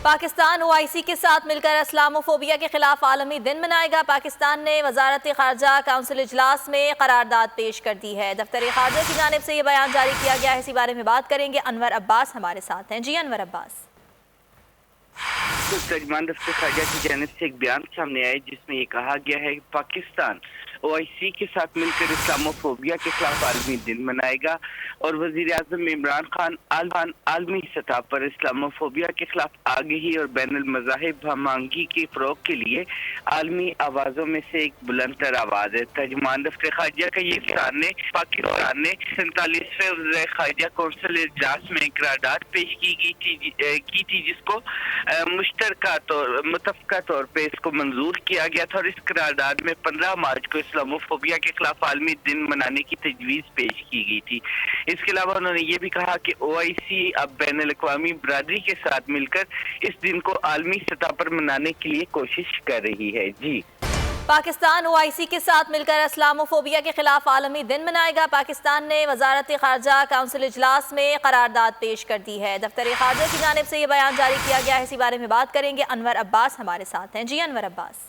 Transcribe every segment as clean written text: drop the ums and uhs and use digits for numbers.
Pakistan OIC کے ساتھ مل کر اسلاموفوبیا کے خلاف عالمی دن منائے گا۔ پاکستان نے وزارت خارجہ کونسل اجلاس میں قرارداد پیش کر دی ہے۔ دفتر خارجہ کی جانب سے یہ بیان جاری کیا گیا ہے۔ اسی بارے میں بات کریں گے، انور عباس ہمارے ساتھ ہیں۔ جی انور عباس۔ ترجمان دفتر خارجہ کی جانب سے ایک بیان سامنے آیا جس میں یہ کہا گیا ہے کہ پاکستان OIC کے ساتھ مل کر اسلاموفوبیا کے خلاف عالمی دن منائے گا اور وزیر اعظم عمران خان عالمی سطح پر اسلاموفوبیا کے خلاف آگہی اور بین المذاہب ہم آہنگی کے فروغ کے لیے عالمی آوازوں میں سے ایک بلند تر آواز ہے۔ ترجمان دفتر خارجہ کا یہ بیان نے پاکستان نے 47ویں وزیر خارجہ کونسل اجلاس میں قرارداد پیش کی تھی جس کو متفقہ طور پہ اس کو منظور کیا گیا تھا اور اس قرارداد میں 15 مارچ کو اسلاموفوبیا کے خلاف عالمی دن منانے کی تجویز پیش کی گئی تھی۔ اس کے علاوہ انہوں نے یہ بھی کہا کہ OIC اب بین الاقوامی برادری کے ساتھ مل کر اس دن کو عالمی سطح پر منانے کے لیے کوشش کر رہی ہے۔ جی پاکستان OIC کے ساتھ مل کر اسلاموفوبیا کے خلاف عالمی دن منائے گا۔ پاکستان نے وزارت خارجہ کونسل اجلاس میں قرارداد پیش کر دی ہے۔ دفتر خارجہ کی جانب سے یہ بیان جاری کیا گیا ہے۔ اسی بارے میں بات کریں گے، انور عباس ہمارے ساتھ ہیں۔ جی انور عباس۔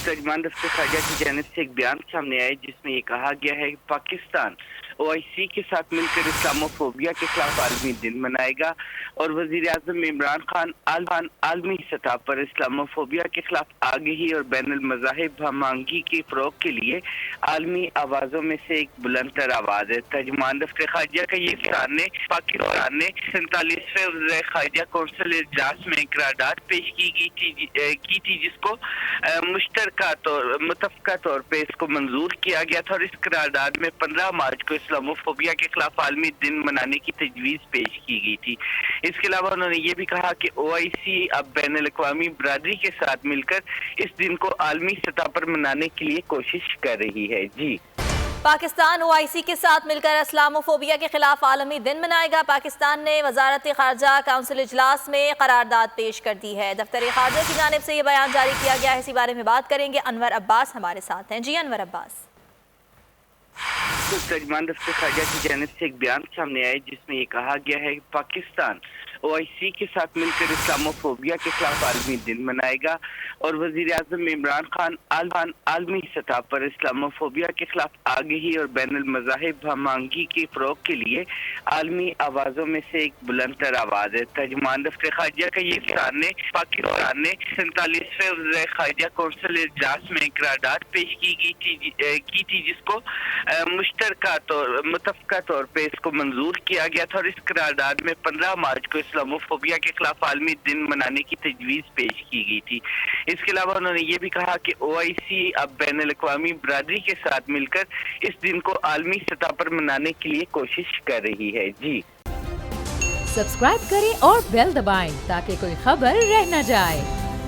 ترجمان دفتر خارجہ کی جانب سے ایک بیان سامنے آیا جس میں یہ کہا گیا ہے کہ پاکستان OIC کے ساتھ مل کر اسلاموفوبیا کے خلاف عالمی دن منائے گا اور وزیر اعظم عمران خان عالمی سطح پر اسلاموفوبیا کے خلاف آگہی اور بین المذاہب ہم آہنگی کے فروغ کے لیے عالمی آوازوں میں سے ایک بلند تر آواز ہے۔ ترجمان دفتر خارجہ کا یہ بیان نے پاکستان نے 47ویں وزیر خارجہ کونسل اجلاس میں قرارداد پیش کی تھی جس کو متفقہ طور پہ اس کو منظور کیا گیا تھا اور اس قرارداد میں 15 مارچ کو اسلاموفوبیا کے خلاف عالمی دن منانے کی تجویز پیش کی گئی تھی۔ اس کے علاوہ انہوں نے یہ بھی کہا کہ OIC اب بین الاقوامی برادری کے ساتھ مل کر اس دن کو عالمی سطح پر منانے کے لیے کوشش کر رہی ہے۔ جی پاکستان OIC کے ساتھ مل کر اسلاموفوبیا کے خلاف عالمی دن منائے گا۔ پاکستان نے وزارت خارجہ کونسل اجلاس میں قرارداد پیش کر دی ہے۔ دفتر خارجہ کی جانب سے یہ بیان جاری کیا گیا ہے۔ اسی بارے میں بات کریں گے، انور عباس ہمارے ساتھ ہیں۔ جی انور عباس۔ ترجمان دفتر خارجہ کی جانب سے ایک بیان سامنے آیا جس میں یہ کہا گیا ہے کہ پاکستان OIC کے ساتھ مل کر اسلاموفوبیا کے خلاف عالمی دن منائے گا اور وزیر اعظم عمران خان عالمی سطح پر اسلاموفوبیا کے خلاف آگہی اور بین المذاہب ہم آہنگی کے فروغ کے لیے عالمی آوازوں میں سے ایک بلند تر آواز ہے۔ ترجمان دفتر خارجہ کا یہ بیان نے پاکستان نے 47ویں وزیر خارجہ کونسل اجلاس میں قرارداد پیش کی تھی جس کو متفقہ طور پہ اس کو منظور کیا گیا تھا اور اس قرارداد میں 15 مارچ کو اسلاموفوبیا کے خلاف عالمی دن منانے کی تجویز پیش کی گئی تھی۔ اس کے علاوہ انہوں نے یہ بھی کہا کہ OIC اب بین الاقوامی برادری کے ساتھ مل کر اس دن کو عالمی سطح پر منانے کے لیے کوشش کر رہی ہے۔ جی سبسکرائب کریں اور بیل دبائیں تاکہ کوئی خبر رہ نہ جائے۔